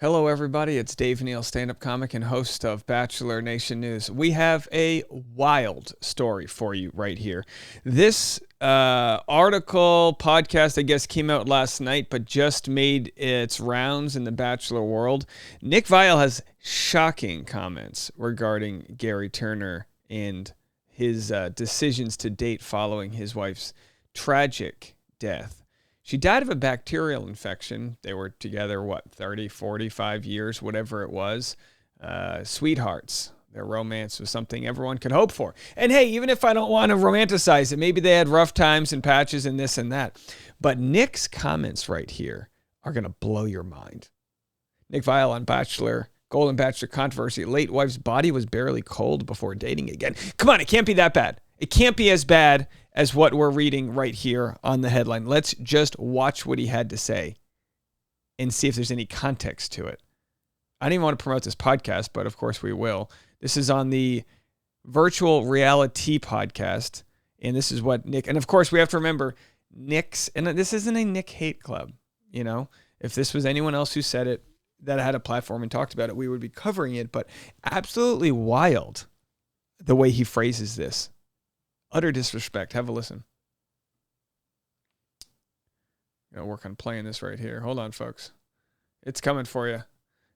Hello, everybody. It's Dave Neal, stand-up comic and host of Bachelor Nation News. We have a wild story for you right here. This article, podcast, I guess, came out last night, but just made its rounds in the Bachelor world. Nick Viall has shocking comments regarding Gerry Turner and his decisions to date following his wife's tragic death. She died of a bacterial infection. They were together, 30, 45 years, whatever it was. Sweethearts. Their romance was something everyone could hope for. And hey, even if I don't want to romanticize it, maybe they had rough times and patches and this and that. But Nick's comments right here are going to blow your mind. Nick Viall on Golden Bachelor controversy. Late wife's body was barely cold before dating again. Come on, it can't be that bad. It can't be as bad as what we're reading right here on the headline. Let's just watch what he had to say and see if there's any context to it. I didn't even want to promote this podcast, but of course we will. This is on the Virtual Reality podcast, and this is what Nick, and of course we have to remember Nick's, and this isn't a Nick hate club, you know? If this was anyone else who said it that had a platform and talked about it, we would be covering it, but absolutely wild the way he phrases this. Utter disrespect. Have a listen. Gotta work on playing this right here. Hold on, folks. It's coming for you.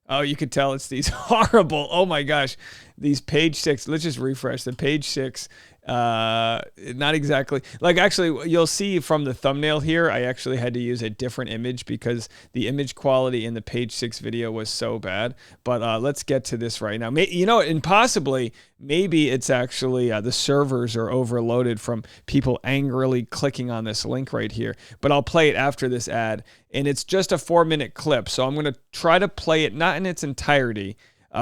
Oh, you could tell it's these horrible, oh my gosh, these page 6. Let's just refresh the page 6. Not exactly. Like, actually, you'll see from the thumbnail here, I actually had to use a different image because the image quality in the page 6 video was so bad. But let's get to this right now. You know, and possibly, maybe it's actually the servers are overloaded from people angrily clicking on this link right here. But I'll play it after this ad. And it's just a 4-minute clip. So I'm going to try to play it, not in its entirety.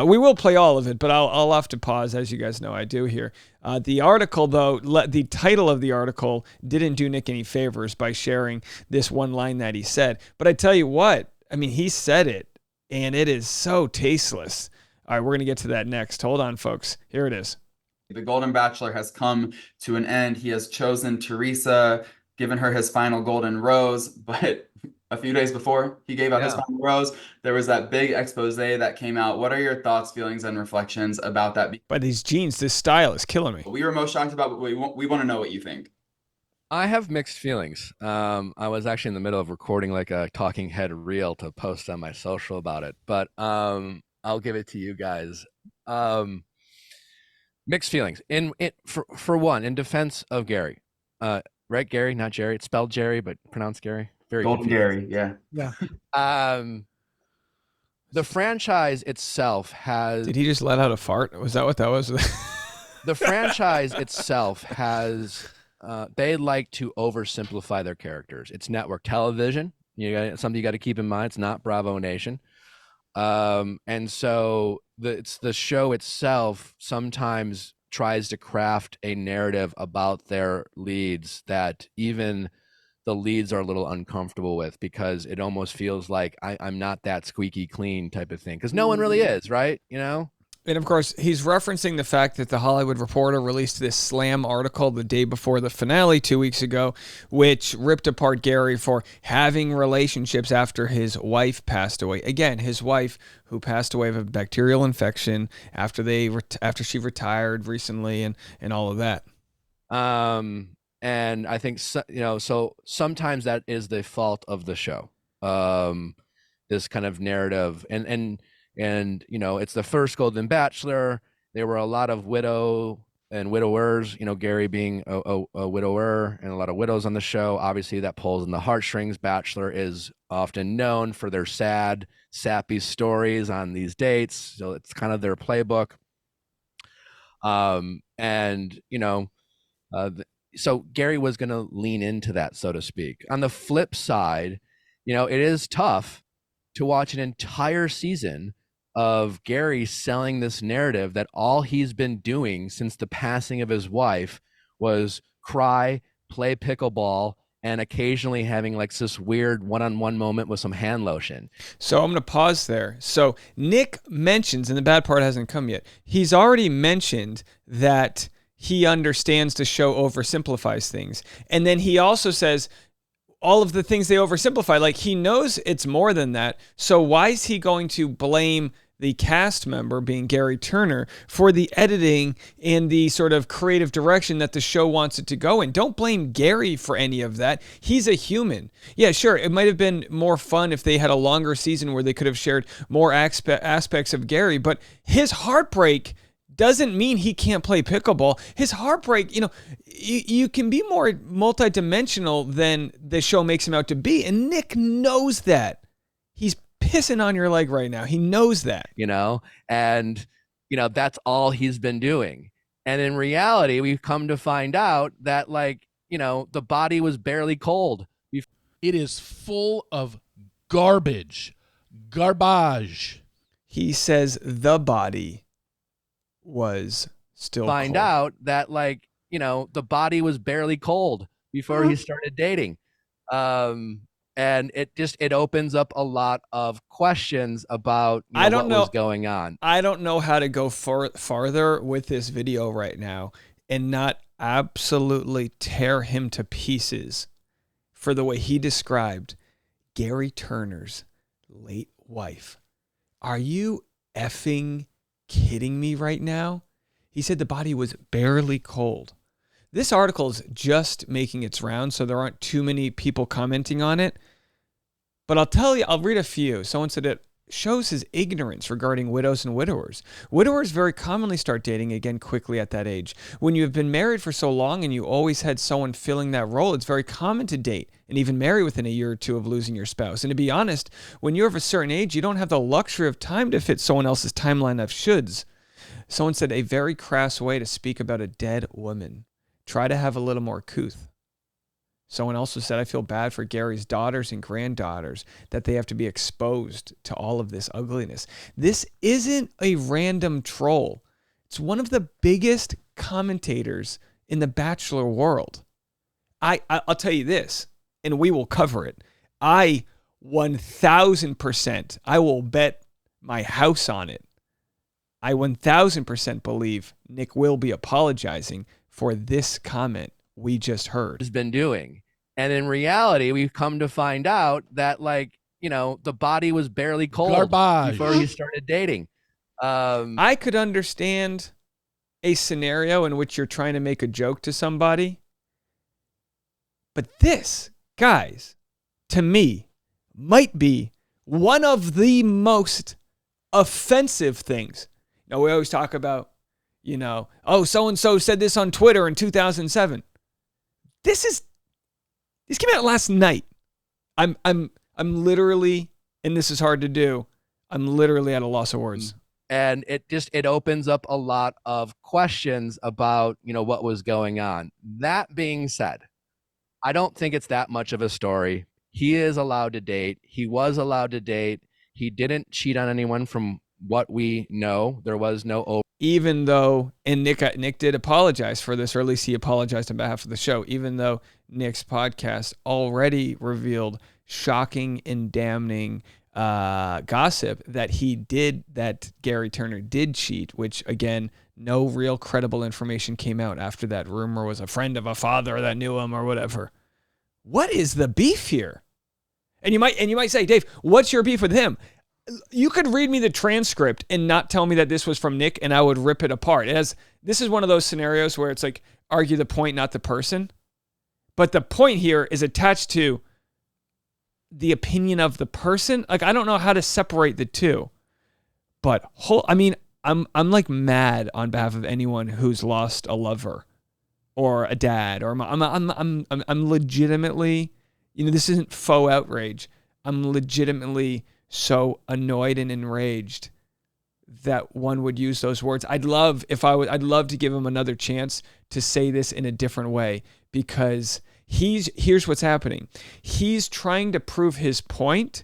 We will play all of it, but I'll have to pause, as you guys know I do here. The article, though, the title of the article didn't do Nick any favors by sharing this one line that he said. But I tell you what, I mean, he said it, and it is so tasteless. All right, we're going to get to that next. Hold on, folks. Here it is. The Golden Bachelor has come to an end. He has chosen Teresa, given her his final golden rose, but a few days before he gave out his final rose, there was that big expose that came out. What are your thoughts, feelings, and reflections about that? By these jeans, this style is killing me. We were most shocked about, but we want to know what you think. I have mixed feelings. I was actually in the middle of recording like a talking head reel to post on my social about it, but I'll give it to you guys. Mixed feelings. For one, in defense of Gerry, right? Gerry, not Jerry. It's spelled Jerry, but pronounced Gerry. Very Golden Gerry, yeah. The franchise itself has... Did he just let out a fart? Was that what that was? The franchise itself has... they like to oversimplify their characters. It's network television. Something you got to keep in mind. It's not Bravo Nation. And so the show itself sometimes tries to craft a narrative about their leads that even the leads are a little uncomfortable with, because it almost feels like I'm not that squeaky clean type of thing, because no one really is, right? You know? And of course, he's referencing the fact that the Hollywood Reporter released this slam article the day before the finale 2 weeks ago, which ripped apart Gerry for having relationships after his wife passed away. Again, his wife, who passed away of a bacterial infection after she retired recently, and all of that. And I think, so sometimes that is the fault of the show. This kind of narrative, and it's the first Golden Bachelor. There were a lot of widow and widowers, Gerry being a widower, and a lot of widows on the show. Obviously that pulls in the heartstrings. Bachelor is often known for their sad, sappy stories on these dates. So it's kind of their playbook. So Gerry was going to lean into that, so to speak. On the flip side, it is tough to watch an entire season of Gerry selling this narrative that all he's been doing since the passing of his wife was cry, play pickleball, and occasionally having like this weird one-on-one moment with some hand lotion. So I'm going to pause there. So Nick mentions, and the bad part hasn't come yet, he's already mentioned that he understands the show oversimplifies things. And then he also says, all of the things they oversimplify. Like, he knows it's more than that. So why is he going to blame the cast member, being Gary Turner, for the editing and the sort of creative direction that the show wants it to go in? Don't blame Gary for any of that. He's a human. Yeah, sure, it might have been more fun if they had a longer season where they could have shared more aspects of Gary, but his heartbreak doesn't mean he can't play pickleball. His heartbreak, you can be more multidimensional than the show makes him out to be, and Nick knows that. He's pissing on your leg right now. He knows that. And that's all he's been doing. And in reality, we've come to find out that, the body was barely cold. It is full of garbage. He says the body was still find cold. Out that the body was barely cold before he started dating. And it opens up a lot of questions about what was going on. I don't know how to go farther with this video right now and not absolutely tear him to pieces for the way he described Gary Turner's late wife. Are you effing kidding me right now? He said the body was barely cold. This article is just making its rounds, so there aren't too many people commenting on it. But I'll read a few. Someone said it shows his ignorance regarding widows and widowers. Widowers very commonly start dating again quickly at that age. When you have been married for so long and you always had someone filling that role, it's very common to date and even marry within a year or two of losing your spouse. And to be honest, when you're of a certain age, you don't have the luxury of time to fit someone else's timeline of shoulds. Someone said a very crass way to speak about a dead woman. Try to have a little more couth. Someone also said, I feel bad for Gary's daughters and granddaughters that they have to be exposed to all of this ugliness. This isn't a random troll. It's one of the biggest commentators in the Bachelor world. I'll tell you this, and we will cover it. 1,000%, I will bet my house on it. I 1,000% believe Nick will be apologizing for this comment we just heard. Has been doing. And in reality, we've come to find out that the body was barely cold before he started dating. I could understand a scenario in which you're trying to make a joke to somebody. But this, guys, to me, might be one of the most offensive things. We always talk about, so-and-so said this on Twitter in 2007. This came out last night. I'm literally, and this is hard to do, I'm literally at a loss of words. And it opens up a lot of questions about, what was going on. That being said, I don't think it's that much of a story. He is allowed to date. He was allowed to date. He didn't cheat on anyone from what we know. There was no even though, and Nick did apologize for this, or at least he apologized on behalf of the show, even though Nick's podcast already revealed shocking and damning gossip that Gary Turner did cheat, which again, no real credible information came out after that rumor was a friend of a father that knew him or whatever. What is the beef here? And you might say, Dave, what's your beef with him? You could read me the transcript and not tell me that this was from Nick, and I would rip it apart. This is one of those scenarios where it's like, argue the point, not the person. But the point here is attached to the opinion of the person. Like, I don't know how to separate the two. But I'm like mad on behalf of anyone who's lost a lover or a dad, or I'm legitimately, this isn't faux outrage. I'm legitimately so annoyed and enraged that one would use those words. I'd love to give him another chance to say this in a different way, because here's what's happening. He's trying to prove his point,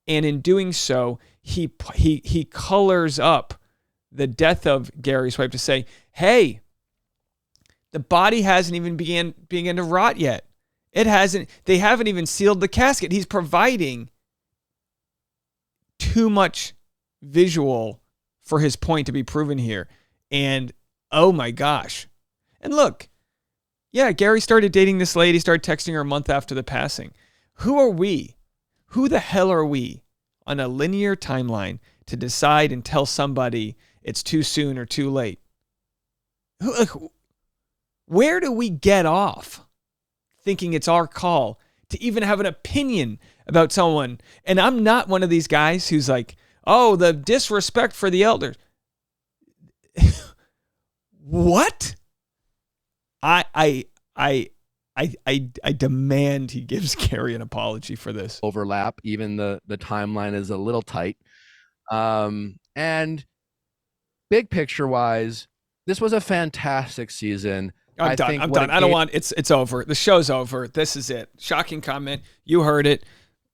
and in doing so, he colors up the death of Gary's wife to say, hey, the body hasn't even began to rot yet. They haven't even sealed the casket. He's providing too much visual for his point to be proven here. And oh my gosh. And look, yeah, Gary started dating this lady, started texting her a month after the passing. Who are we? Who the hell are we on a linear timeline to decide and tell somebody it's too soon or too late? Where do we get off thinking it's our call to even have an opinion about someone? And I'm not one of these guys who's like, oh, the disrespect for the elders. What? I demand he gives Gerry an apology for this. Overlap. Even the timeline is a little tight. And big picture wise, this was a fantastic season. I'm done. I don't want it's over. The show's over. This is it. Shocking comment. You heard it.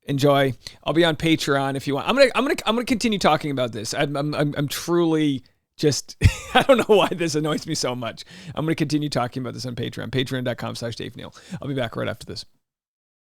Enjoy. I'll be on Patreon if you want. I'm gonna continue talking about this. I'm truly just I don't know why this annoys me so much. I'm gonna continue talking about this on Patreon. Patreon.com/Dave Neal. I'll be back right after this.